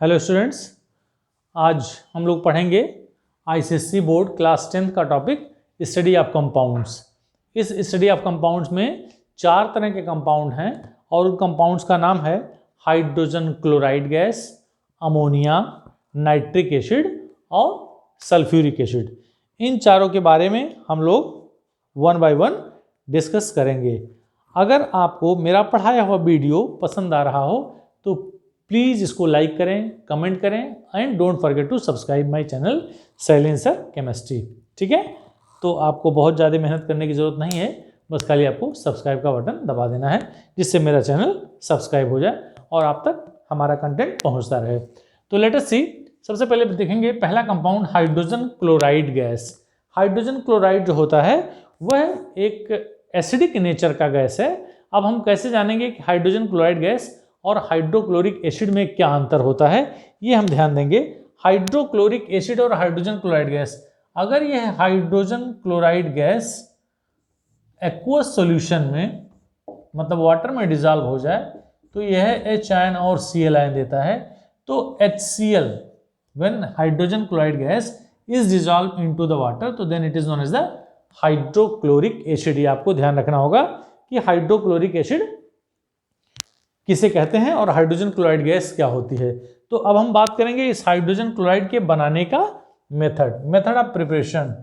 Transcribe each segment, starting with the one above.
Hello students, आज हम लोग पढ़ेंगे आईसीएसई बोर्ड क्लास 10 का टॉपिक स्टडी ऑफ कंपाउंड्स। इस स्टडी ऑफ कंपाउंड्स में 4 तरह के कंपाउंड हैं और उन कंपाउंड्स का नाम है hydrogen chloride gas, ammonia, nitric acid और सल्फ्यूरिक एसिड। इन चारों के बारे में हम लोग वन बाय वन डिस्कस करेंगे। अगर आपको मेरा पढ़ाया हुआ वीडियो पसंद आ रहा हो तो प्लीज़ इसको लाइक करें, कमेंट करें and don't forget to subscribe my channel Silencer Chemistry. ठीक है, तो आपको बहुत ज़्यादा मेहनत करने की ज़रूरत नहीं है, बस खाली आपको सब्सक्राइब का बटन दबा देना है जिससे मेरा चैनल सब्सक्राइब हो जाए और आप तक हमारा कंटेंट पहुंचता रहे। तो लेट अस सी, सबसे पहले देखेंगे पहला compound hydrogen chloride gas. Hydrogen chloride जो होता है वह एक एसिडिक नेचर का गैस है। अब हम कैसे जानेंगे कि हाइड्रोजन क्लोराइड गैस और हाइड्रोक्लोरिक एसिड में क्या अंतर होता है, ये हम ध्यान देंगे। हाइड्रोक्लोरिक एसिड और हाइड्रोजन क्लोराइड गैस, अगर यह hydrogen chloride gas aqueous solution में मतलब वाटर में डिजॉल्व हो जाए तो यह H आयन और Cl आयन देता है। तो HCl when hydrogen chloride gas is dissolve into the water तो then it is known as the hydrochloric acid. ये आपको ध्यान रखना होगा कि हाइड्रोक्लोरिक एसिड किसे कहते हैं और हाइड्रोजन क्लोराइड गैस क्या होती है। तो अब हम बात करेंगे इस हाइड्रोजन क्लोराइड के बनाने का method of preparation.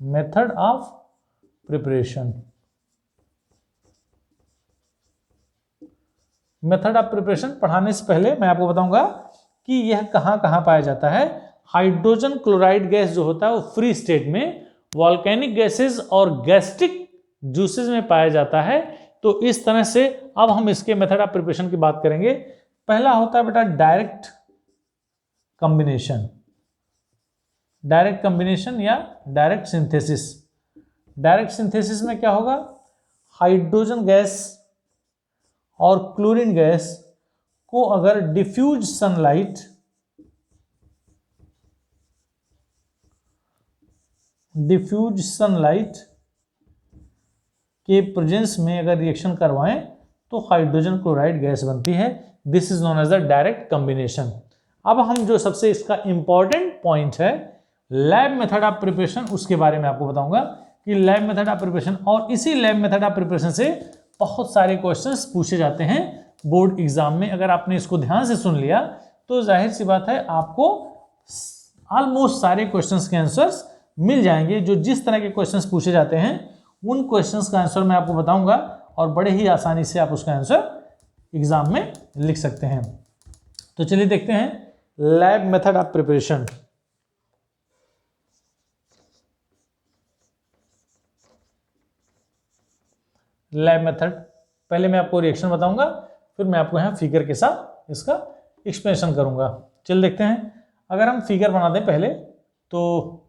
Method of preparation method of preparation पढ़ाने से पहले मैं आपको बताऊंगा कि यह कहां कहां पाया जाता है। हाइड्रोजन क्लोराइड गैस जो होता है वो फ्री स्टेट में वॉल्केनिक गैसेस और गैस्ट्रिक जूसेस में पाया जाता है। तो इस तरह से अब हम इसके मेथड ऑफ प्रिपरेशन की बात करेंगे। पहला होता है बेटा डायरेक्ट कॉम्बिनेशन। डायरेक्ट कॉम्बिनेशन या डायरेक्ट सिंथेसिस। डायरेक्ट सिंथेसिस में क्या होगा, हाइड्रोजन गैस और क्लोरीन गैस को अगर डिफ्यूज सनलाइट के प्रेजेंस में अगर रिएक्शन करवाएं तो हाइड्रोजन क्लोराइड गैस बनती है। This is known as the direct combination. अब हम जो सबसे इसका इंपॉर्टेंट पॉइंट है लैब मेथड ऑफ प्रिपरेशन, उसके बारे में आपको बताऊंगा कि लैब मेथड ऑफ प्रिपरेशन, और इसी लैब मेथड ऑफ प्रिपरेशन से बहुत सारे क्वेश्चंस पूछे जाते हैं बोर्ड एग्जाम में। अगर आपने इसको ध्यान से सुन लिया तो जाहिर सी बात है आपको ऑलमोस्ट सारे क्वेश्चंस के आंसर्स मिल जाएंगे। जो जिस तरह के क्वेश्चंस पूछे जाते हैं उन क्वेश्चंस का आंसर मैं आपको बताऊंगा और बड़े ही आसानी से आप उसका आंसर एग्जाम में लिख सकते हैं। तो चलिए देखते हैं lab method of preparation. Lab method, पहले मैं आपको रिएक्शन बताऊंगा फिर मैं आपको यहां फिगर के साथ इसका एक्सप्लेनेशन करूंगा। चल देखते हैं। अगर हम फिगर बना दें पहले तो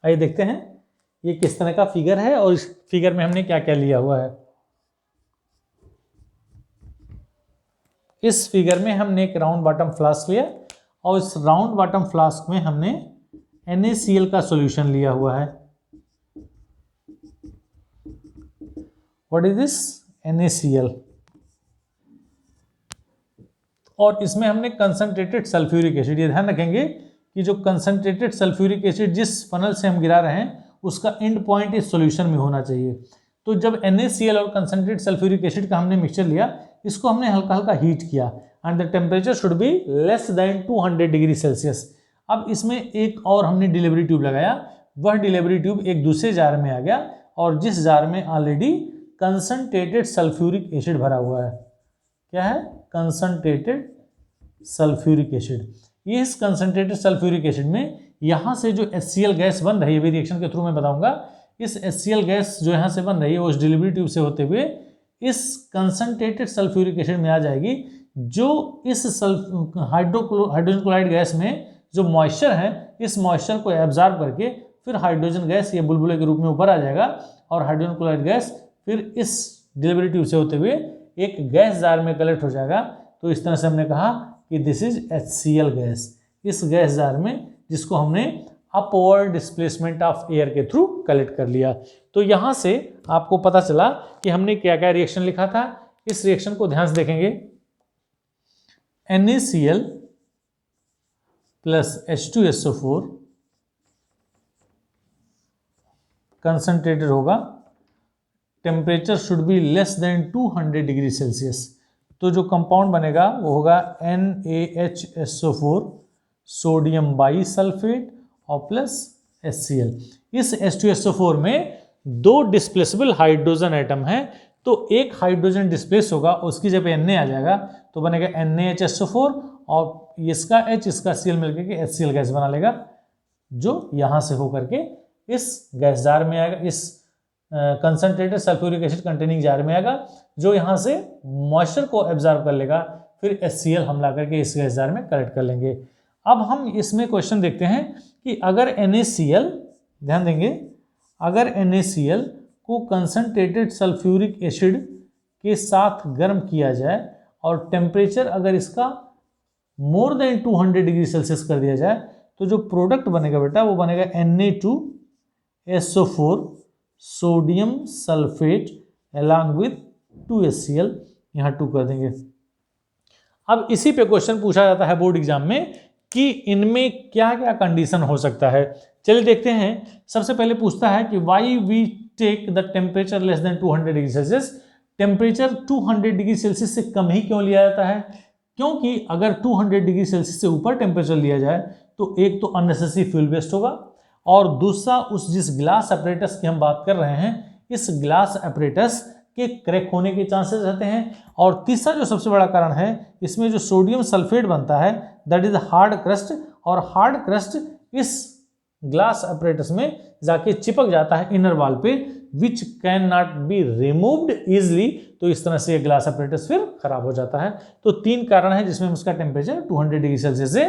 आइए देखते हैं ये किस तरह का फिगर है और इस फिगर में हमने क्या क्या लिया हुआ है। इस फिगर में हमने एक राउंड बॉटम फ्लास्क लिया और इस राउंड बॉटम फ्लास्क में हमने NaCl का सॉल्यूशन लिया हुआ है। What is this? NaCl। और इसमें हमने कंसंट्रेटेड सल्फ्यूरिक एसिड, ये ध्यान रखेंगे कि जो कंसंट्रेटेड सल्फ्यूरिक एसिड जिस फनल से हम गिरा रहे हैं उसका एंड पॉइंट इस सॉल्यूशन में होना चाहिए। तो जब NaCl और कंसंट्रेटेड सल्फ्यूरिक एसिड का हमने मिक्सचर लिया, इसको हमने हल्का हल्का हीट किया and the temperature should be less than 200 degree Celsius. अब इसमें एक और हमने डिलीवरी ट्यूब लगाया, वह डिलीवरी ट्यूब एक दूसरे जार में आ गया और जिस जार में ऑलरेडी कंसंट्रेटेड सल्फ्यूरिक एसिड भरा हुआ है। क्या है? Concentrated sulphuric acid. ये इस कंसंट्रेटेड सल्फ्यूरिक एसिड में यहाँ से जो HCl गैस बन रही है, भी रिएक्शन के थ्रू मैं बताऊंगा, इस HCl गैस जो यहाँ से बन रही है वो उस डिलीवरी ट्यूब से होते हुए इस कंसंट्रेटेड सल्फ्यूरिक एसिड में आ जाएगी, जो इस हाइड्रोजन क्लोराइड गैस में जो मॉइस्चर है, इस मॉइस्चर को एब्जॉर्ब करके फिर हाइड्रोजन गैस ये बुलबुले के रूप में ऊपर आ जाएगा और हाइड्रोजन क्लोराइड गैस फिर इस डिलीवरी ट्यूब से होते हुए एक गैस जार में कलेक्ट हो जाएगा। तो इस तरह से हमने कहा कि दिस इज HCl गैस। इस गैस जार में जिसको हमने अपवर्ड डिस्प्लेसमेंट ऑफ एयर के थ्रू कलेक्ट कर लिया। तो यहाँ से आपको पता चला कि हमने क्या क्या रिएक्शन लिखा था। इस रिएक्शन को ध्यान से देखेंगे। NaCl प्लस H2SO4 कंसंट्रेटेड होगा, temperature should be less than 200 degree Celsius. तो जो कंपाउंड बनेगा वो होगा NaHSO4 सोडियम बाईसल्फेट और प्लस HCl। इस H2SO4 में दो डिस्प्लेसेबल हाइड्रोजन एटम है, तो एक हाइड्रोजन डिस्प्लेस होगा, उसकी जगह Na आ जाएगा तो बनेगा NaHSO4 और इसका H इसका Cl मिलकर के HCl गैस बना लेगा, जो यहाँ से होकर के इस गैस जार में आएगा, इस concentrated sulphuric acid containing jar में आएगा, जो यहाँ से मॉइस्चर को एब्जॉर्ब कर लेगा, फिर HCl हम ला करके इस गैस जार में कलेक्ट कर लेंगे। अब हम इसमें क्वेश्चन देखते हैं कि अगर NaCl, ध्यान देंगे, अगर NaCl को कंसंट्रेटेड सल्फ्यूरिक एसिड के साथ गर्म किया जाए और टेम्परेचर अगर इसका मोर देन 200 डिग्री सेल्सियस कर दिया जाए, तो जो प्रोडक्ट बनेगा बेटा वो बनेगा Na2SO4 sodium sulphate along with 2HCl, यहाँ 2 कर देंगे। अब इसी पे क्वेश्चन पूछा जाता है बोर्ड एग्जाम में कि इनमें क्या क्या कंडीशन हो सकता है। चलिए देखते हैं। सबसे पहले पूछता है कि why we take the temperature less than 200 degree Celsius. Temperature 200 degree Celsius से कम ही क्यों लिया जाता है? क्योंकि अगर 200 डिग्री सेल्सियस से ऊपर टेम्परेचर लिया जाए तो एक तो अननेसेसरी फ्यूल वेस्ट होगा और दूसरा उस जिस ग्लास अपरेटस की हम बात कर रहे हैं, इस ग्लास अपरेटस के क्रैक होने के चांसेस रहते हैं। और तीसरा जो सबसे बड़ा कारण है, इसमें जो सोडियम सल्फेट बनता है दैट इज हार्ड क्रस्ट, और हार्ड क्रस्ट इस ग्लास अपरेटस में जाके चिपक जाता है इनर वॉल पे, which can not be removed easily. तो इस तरह से ये ग्लास अपरेटस फिर खराब हो जाता है। तो 3 कारण है जिसमें हम उसका टेम्परेचर 200 डिग्री सेल्सियस से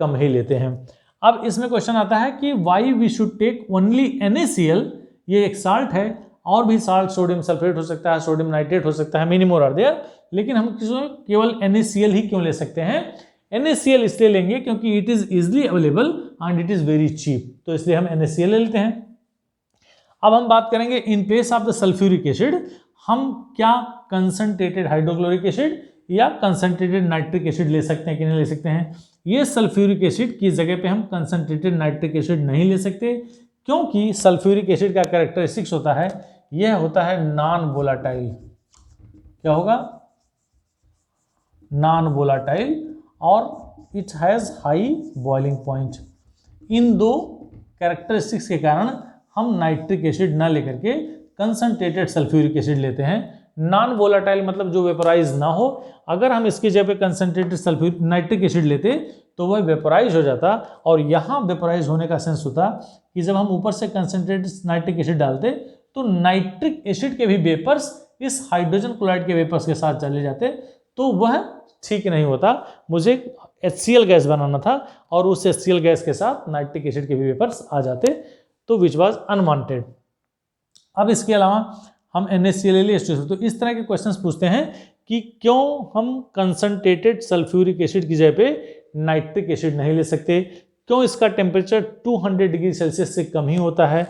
कम ही लेते हैं। अब इसमें क्वेश्चन आता है कि why we should take only NaCl। ये एक साल्ट है, और भी साल्ट सोडियम सल्फेट हो सकता है, सोडियम नाइट्रेट हो सकता है, मेनी मोर आर देयर, लेकिन हम केवल NaCl ही क्यों ले सकते हैं? NaCl इसलिए लेंगे क्योंकि it is easily available and it is very cheap, तो इसलिए हम NaCl ले लेते हैं। अब हम बात करेंगे in place of the sulphuric acid हम क्या कंसंट्रेटेड हाइड्रोक्लोरिक एसिड या कंसंट्रेटेड नाइट्रिक एसिड ले सकते हैं कि नहीं ले सकते हैं। ये सल्फ्यूरिक एसिड की जगह पे हम कंसंट्रेटेड नाइट्रिक एसिड नहीं ले सकते, क्योंकि सल्फ्यूरिक एसिड का कैरेक्टरिस्टिक्स होता है, यह होता है नॉन वोलाटाइल। क्या होगा? नॉन वोलाटाइल, और it has high boiling point. इन दो कैरेक्टरिस्टिक्स के कारण हम नाइट्रिक एसिड ना लेकर के कंसंट्रेटेड सल्फ्यूरिक एसिड लेते हैं। नॉन वोलाटाइल मतलब जो वेपोराइज ना हो। अगर हम इसकी जगह पे कंसंट्रेटेड सल्फ्यूरिक नाइट्रिक एसिड लेते तो वह वेपोराइज हो जाता, और यहाँ वेपोराइज होने का सेंस होता कि जब हम ऊपर से कंसंट्रेटेड नाइट्रिक एसिड डालते तो नाइट्रिक एसिड के भी वेपर्स इस हाइड्रोजन क्लोराइड के वेपर्स के साथ चले जाते, तो वह ठीक नहीं होता। मुझे HCl गैस बनाना था और उस HCl गैस के साथ नाइट्रिक एसिड के भी वेपर्स आ जाते, तो विच वाज अनवांटेड। अब इसके अलावा हम NaCl तो इस तरह के क्वेश्चंस पूछते हैं कि क्यों हम कंसंट्रेटेड सल्फ्यूरिक एसिड की जगह पे नाइट्रिक एसिड नहीं ले सकते, क्यों इसका टेम्परेचर 200 डिग्री सेल्सियस से कम ही होता है,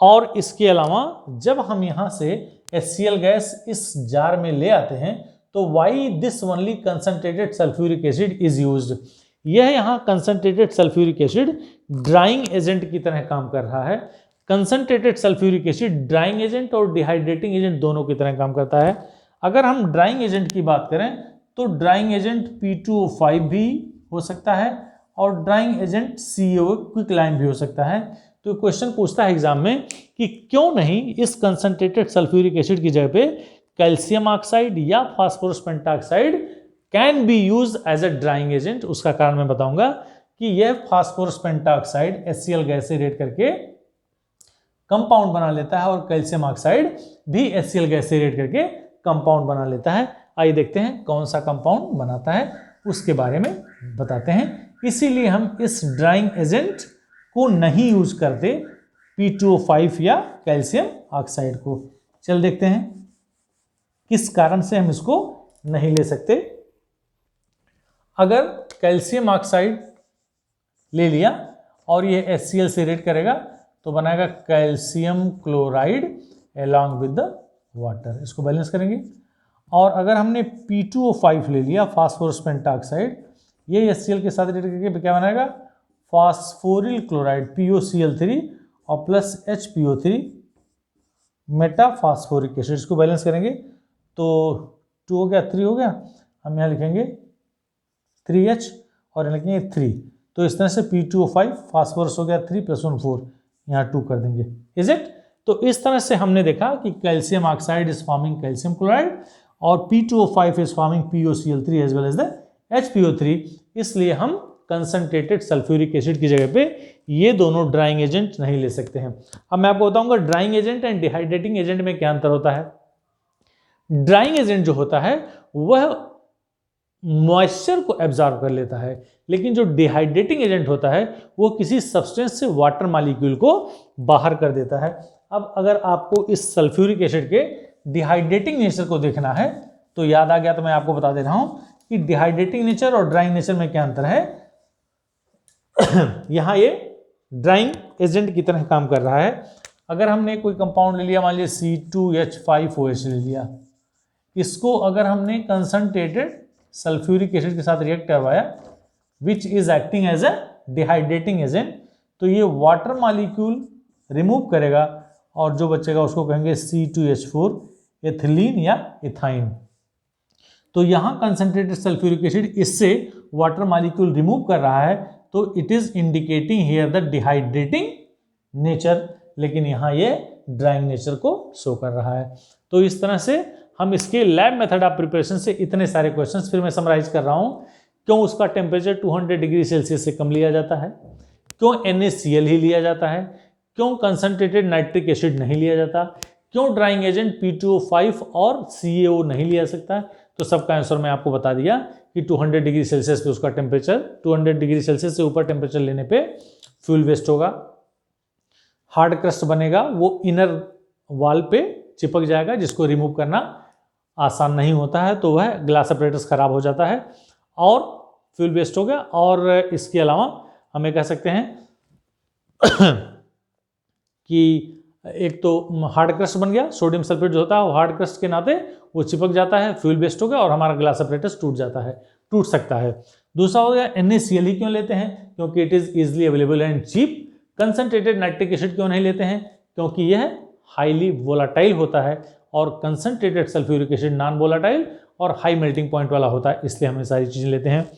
और इसके अलावा जब हम यहाँ से HCl गैस इस जार में ले आते हैं तो why this only concentrated sulphuric acid is used. यह यहाँ concentrated sulphuric acid drying agent की तरह काम कर रहा है। Concentrated sulphuric acid drying agent और डिहाइड्रेटिंग एजेंट दोनों की तरह काम करता है। अगर हम ड्राइंग एजेंट की बात करें तो ड्राइंग एजेंट P2O5 भी हो सकता है और ड्राइंग एजेंट CO क्विकलाइन भी हो सकता है। तो क्वेश्चन पूछता है एग्जाम में कि क्यों नहीं इस कंसंट्रेटेड सल्फ्यूरिक एसिड की जगह पे कैल्शियम ऑक्साइड या phosphorus pentoxide can be use as a drying agent. उसका कारण मैं बताऊंगा कि यह फास्फोरस पेंटाऑक्साइड HCl गैस से रिएक्ट करके कंपाउंड बना लेता है और कैल्शियम ऑक्साइड भी HCl गैस से रिएक्ट करके कंपाउंड बना लेता है। आइए देखते हैं कौन सा कंपाउंड बनाता है, उसके बारे में बताते हैं। इसीलिए हम इस ड्राइंग एजेंट को नहीं यूज करते P2O5 या कैल्शियम ऑक्साइड को। चल देखते हैं किस कारण से हम इसको नहीं ले सकते। अगर कैल्शियम ऑक्साइड ले लिया और ये HCl से रिएक्ट करेगा तो बनाएगा calcium chloride along with the water, इसको बैलेंस करेंगे। और अगर हमने P2O5 ले लिया फास्फोरस पेंटाऑक्साइड, ये HCl के साथ रिएक्ट करके क्या बनाएगा फास्फोरिल क्लोराइड POCl3 और प्लस HPO3 मेटाफास्फोरिक एसिड, इसको बैलेंस करेंगे तो 2 हो गया 3 हो गया, हम यहाँ लिखेंगे 3H और यहाँ लिखेंगे 3। तो इस तरह से P2O5 फास्फोरस हो गया 3 + 1 4, यहाँ 2 कर देंगे। Is it? तो इस तरह से हमने देखा कि calcium oxide is forming calcium chloride और P2O5 is forming POCl3 as well as the HPO3। इसलिए हम कंसंट्रेटेड सल्फ्यूरिक एसिड की जगह पे ये दोनों ड्राइंग एजेंट नहीं ले सकते हैं। अब मैं आपको बताऊंगा drying agent and dehydrating agent में क्या अंतर होता है। ड्राइंग एजेंट जो होता है वह मॉइस्चर को एब्जॉर्ब कर लेता है, लेकिन जो डिहाइड्रेटिंग एजेंट होता है वो किसी सब्सटेंस से वाटर मॉलिक्यूल को बाहर कर देता है। अब अगर आपको इस सल्फ्यूरिक एसिड के डिहाइड्रेटिंग नेचर को देखना है तो याद आ गया, तो मैं आपको बता दे रहा हूं कि डिहाइड्रेटिंग नेचर और ड्राइंग नेचर में क्या अंतर है। यहाँ ये ड्राइंग एजेंट की तरह काम कर रहा है। अगर हमने कोई कंपाउंड ले लिया, मान लीजिए C2H5OH ले लिया, इसको अगर हमने कंसंट्रेटेड सल्फ्यूरिक एसिड के साथ रिएक्ट करवाया which is acting as a dehydrating agent, तो ये वाटर मॉलिक्यूल रिमूव करेगा और जो बचेगा उसको कहेंगे C2H4 एथिलीन या इथाइन। तो यहाँ कंसंट्रेटेड सल्फ्यूरिक एसिड इससे वाटर मॉलिक्यूल रिमूव कर रहा है, तो it is indicating here the dehydrating nature, लेकिन यहाँ ये ड्राइंग नेचर को शो कर रहा है। तो इस तरह से हम इसके लैब मेथड ऑफ प्रिपरेशन से इतने सारे क्वेश्चंस फिर मैं समराइज कर रहा हूँ। क्यों उसका टेम्परेचर 200 डिग्री सेल्सियस से कम लिया जाता है, क्यों NaCl ही लिया जाता है, क्यों कंसंट्रेटेड नाइट्रिक एसिड नहीं लिया जाता, क्यों ड्राइंग एजेंट P2O5 और CaO नहीं लिया सकता। तो सबका आंसर मैं आपको बता दिया कि 200 डिग्री सेल्सियस पे उसका टेम्परेचर, 200 डिग्री सेल्सियस से ऊपर टेम्परेचर लेने पे फ्यूल वेस्ट होगा, हार्ड क्रस्ट बनेगा, वो इनर वॉल पे चिपक जाएगा जिसको रिमूव करना आसान नहीं होता है, तो वह ग्लास अपरेटस खराब हो जाता है और फ्यूल वेस्ट हो गया। और इसके अलावा हमें कह सकते हैं कि एक तो हार्ड क्रस्ट बन गया, सोडियम सल्फेट जो होता है वो हार्ड क्रस्ट के नाते वो चिपक जाता है, फ्यूल बेस्ड हो गया और हमारा ग्लास अपरेटस टूट जाता है, टूट सकता है। दूसरा हो गया NaCl ही क्यों लेते हैं, क्योंकि it is easily available and cheap. Concentrated nitric acid क्यों नहीं लेते हैं, क्योंकि यह हाईली वोलाटाइल होता है और concentrated sulphuric acid non volatile और हाई मेल्टिंग पॉइंट वाला होता है, इसलिए हम ये सारी चीजें लेते हैं।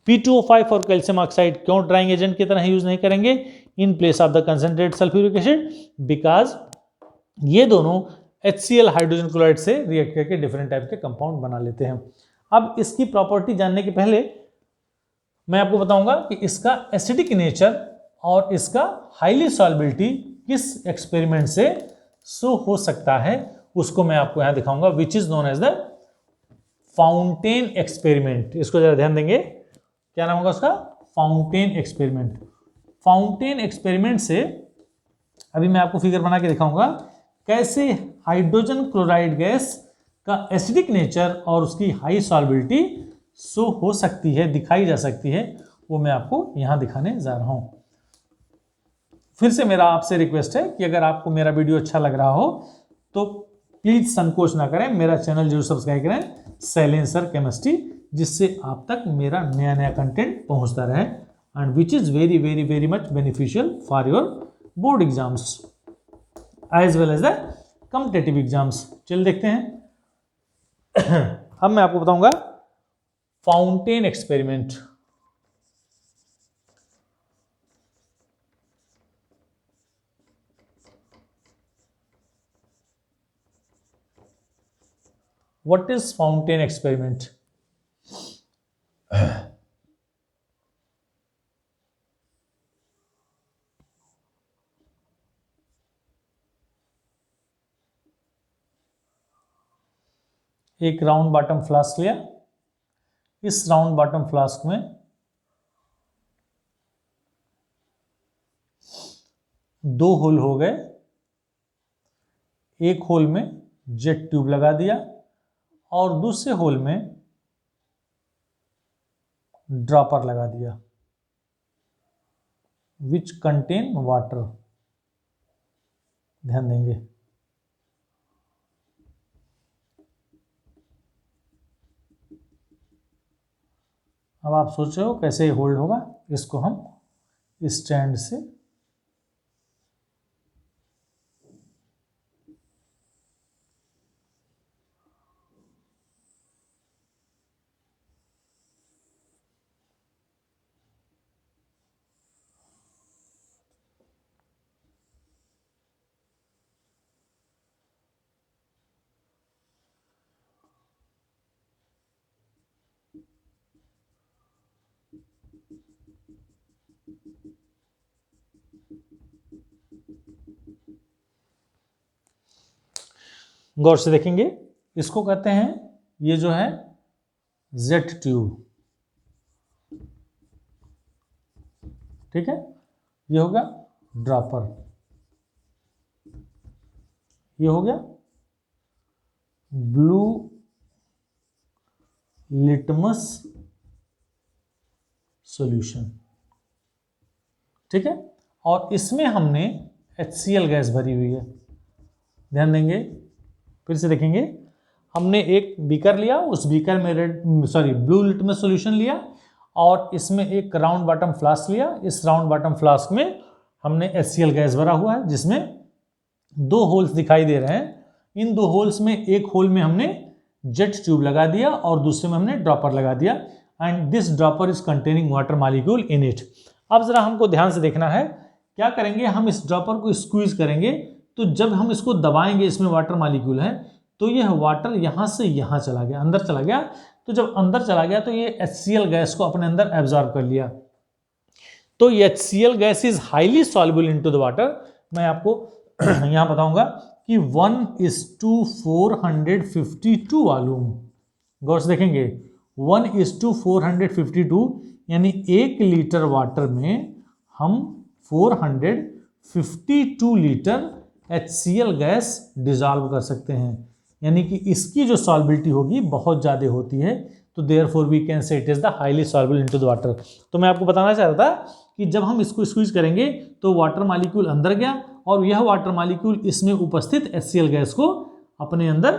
P2O5 और कैल्शियम ऑक्साइड क्यों ड्राइंग एजेंट की तरह यूज नहीं करेंगे in place of the concentrated sulphuric acid, because ये दोनों HCl हाइड्रोजन क्लोराइड से रिएक्ट करके डिफरेंट टाइप के कंपाउंड बना लेते हैं। अब इसकी प्रॉपर्टी जानने के पहले मैं आपको बताऊंगा कि इसका एसिडिक नेचर और इसका हाईली सॉल्बिलिटी किस एक्सपेरिमेंट से शो हो सकता है, उसको मैं आपको यहां दिखाऊंगा, which is known as the fountain experiment. इसको जरा ध्यान देंगे, क्या नाम होगा उसका, फाउंटेन एक्सपेरिमेंट। फाउंटेन एक्सपेरिमेंट से अभी मैं आपको फिगर बना के दिखाऊंगा कैसे हाइड्रोजन क्लोराइड गैस का एसिडिक नेचर और उसकी हाई सॉल्बिलिटी शो हो सकती है, दिखाई जा सकती है, वो मैं आपको यहां दिखाने जा रहा हूं। फिर से मेरा आपसे रिक्वेस्ट है कि अगर आपको मेरा वीडियो अच्छा लग रहा हो तो प्लीज संकोच ना करें, मेरा चैनल जरूर सब्सक्राइब करें, साइलेंसर केमिस्ट्री, जिससे आप तक मेरा नया नया कंटेंट पहुंचता रहे and which is very very very much beneficial for your board exams as well as the competitive exams. चलिए देखते हैं। अब मैं आपको बताऊंगा fountain experiment. What is fountain experiment? एक राउंड बॉटम फ्लास्क लिया, इस राउंड बॉटम फ्लास्क में दो होल हो गए, एक होल में जेट ट्यूब लगा दिया और दूसरे होल में ड्रॉपर लगा दिया विच कंटेन वाटर। ध्यान देंगे, अब आप सोच रहे हो कैसे होल्ड होगा, इसको हम स्टैंड से गौर से देखेंगे, इसको कहते हैं, ये जो है जेट ट्यूब, ठीक है, ये हो गया ड्रॉपर, ये हो गया ब्लू लिटमस सॉल्यूशन, ठीक है, और इसमें हमने HCl गैस भरी हुई है। ध्यान देंगे, फिर से देखेंगे, हमने एक बीकर लिया, उस बीकर में ब्लू लिटमस सॉल्यूशन लिया और इसमें एक राउंड बॉटम फ्लास्क लिया, इस राउंड बॉटम फ्लास्क में हमने HCl गैस भरा हुआ है जिसमें दो होल्स दिखाई दे रहे हैं। इन दो होल्स में एक होल में हमने जेट ट्यूब लगा दिया और दूसरे में हमने ड्रॉपर लगा दिया and this dropper is containing water molecule in it. अब जरा हमको ध्यान से देखना है, क्या करेंगे, हम इस ड्रॉपर को स्क्वीज करेंगे, तो जब हम इसको दबाएंगे, इसमें वाटर मॉलिक्यूल है, तो यह वाटर यहाँ से यहाँ चला गया, अंदर चला गया, तो जब अंदर चला गया तो ये HCl गैस को अपने अंदर एब्जॉर्ब कर लिया, तो ये HCl gas is highly soluble into the water. मैं आपको यहाँ बताऊंगा कि 1:452 वॉल्यूम, गौर से देखेंगे 1:452, यानी 1 लीटर वाटर में हम 452 लीटर HCl गैस डिजॉल्व कर सकते हैं, यानी कि इसकी जो सॉल्बिलिटी होगी बहुत ज़्यादा होती है, तो therefore we can say it is the highly soluble into the water. तो मैं आपको बताना चाह रहा था कि जब हम इसको स्क्वीज करेंगे तो वाटर मॉलिक्यूल अंदर गया और यह वाटर मॉलिक्यूल इसमें उपस्थित HCl गैस को अपने अंदर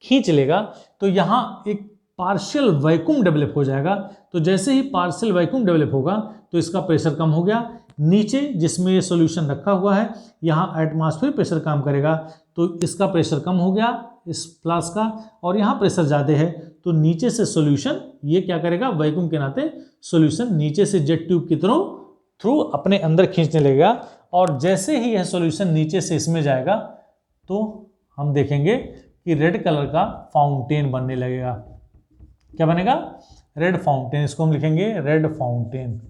खींच लेगा। तो यहाँ एक पार्शियल वैक्यूम डेवलप हो जाएगा। तो जैसे ही पार्शियल वैक्यूम डेवलप होगा तो इसका प्रेशर कम हो गया। नीचे जिसमें ये सॉल्यूशन रखा हुआ है यहाँ एटमॉस्फेयर प्रेशर काम करेगा, तो इसका प्रेशर कम हो गया इस फ्लास्क का, और यहाँ प्रेशर ज़्यादा है तो नीचे से सॉल्यूशन ये क्या करेगा, वैक्यूम के नाते सॉल्यूशन नीचे से जेट ट्यूब की थ्रू अपने अंदर खींचने लगेगा। और जैसे ही यह सॉल्यूशन नीचे से इसमें जाएगा तो हम देखेंगे कि रेड कलर का फाउंटेन बनने लगेगा। क्या बनेगा? Red fountain. इसको हम लिखेंगे रेड फाउंटेन।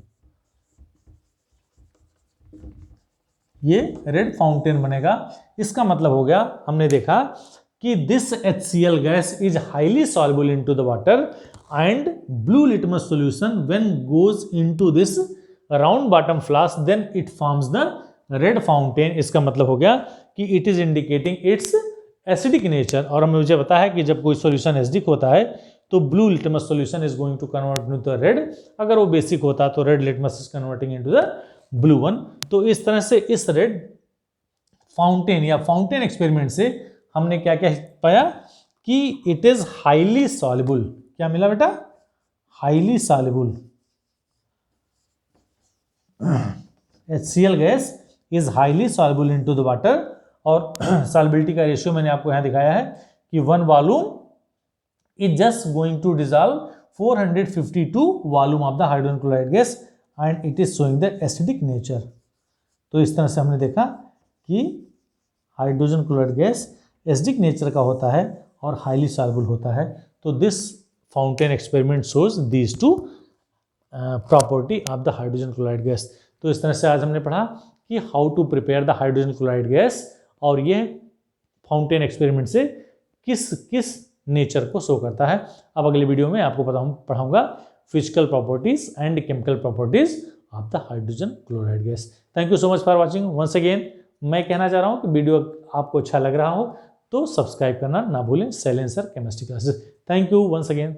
ये रेड फाउंटेन बनेगा। इसका मतलब हो गया, हमने देखा कि this HCl gas is highly soluble into the water and blue litmus solution when goes into this round bottom flask then it forms the red fountain. इसका मतलब हो गया कि it is indicating its acidic nature. और हमें मुझे पता है कि जब कोई सॉल्यूशन एसिडिक होता है तो blue litmus solution is going to convert into the red. अगर वो बेसिक होता तो red litmus is converting into the blue one. तो इस तरह से इस रेड फाउंटेन या फाउंटेन एक्सपेरिमेंट से हमने क्या क्या पाया कि इट इज हाईली सॉल्युबल। क्या मिला बेटा? Highly soluble. HCl gas is highly soluble into the water. और सॉल्युबिलिटी का रेशियो मैंने आपको यहां दिखाया है कि 1 volume is just going to dissolve 452 volume of the hydrogen chloride gas and it is showing the acidic nature. तो इस तरह से हमने देखा कि hydrogen chloride gas acidic nature का होता है और हाईली सॉल्युबल होता है। तो this fountain experiment shows these two property of the hydrogen chloride gas. तो इस तरह से आज हमने पढ़ा कि how to prepare the hydrogen chloride gas, और यह फाउंटेन एक्सपेरिमेंट से किस किस नेचर को शो करता है। अब अगले वीडियो में आपको पढ़ाऊंगा physical properties and chemical properties of the hydrogen chloride gas. Thank you so much for watching. Once again मैं कहना चाह रहा हूँ कि वीडियो आपको अच्छा लग रहा हो तो सब्सक्राइब करना ना भूलें। Silencer Chemistry classes. Thank you once again.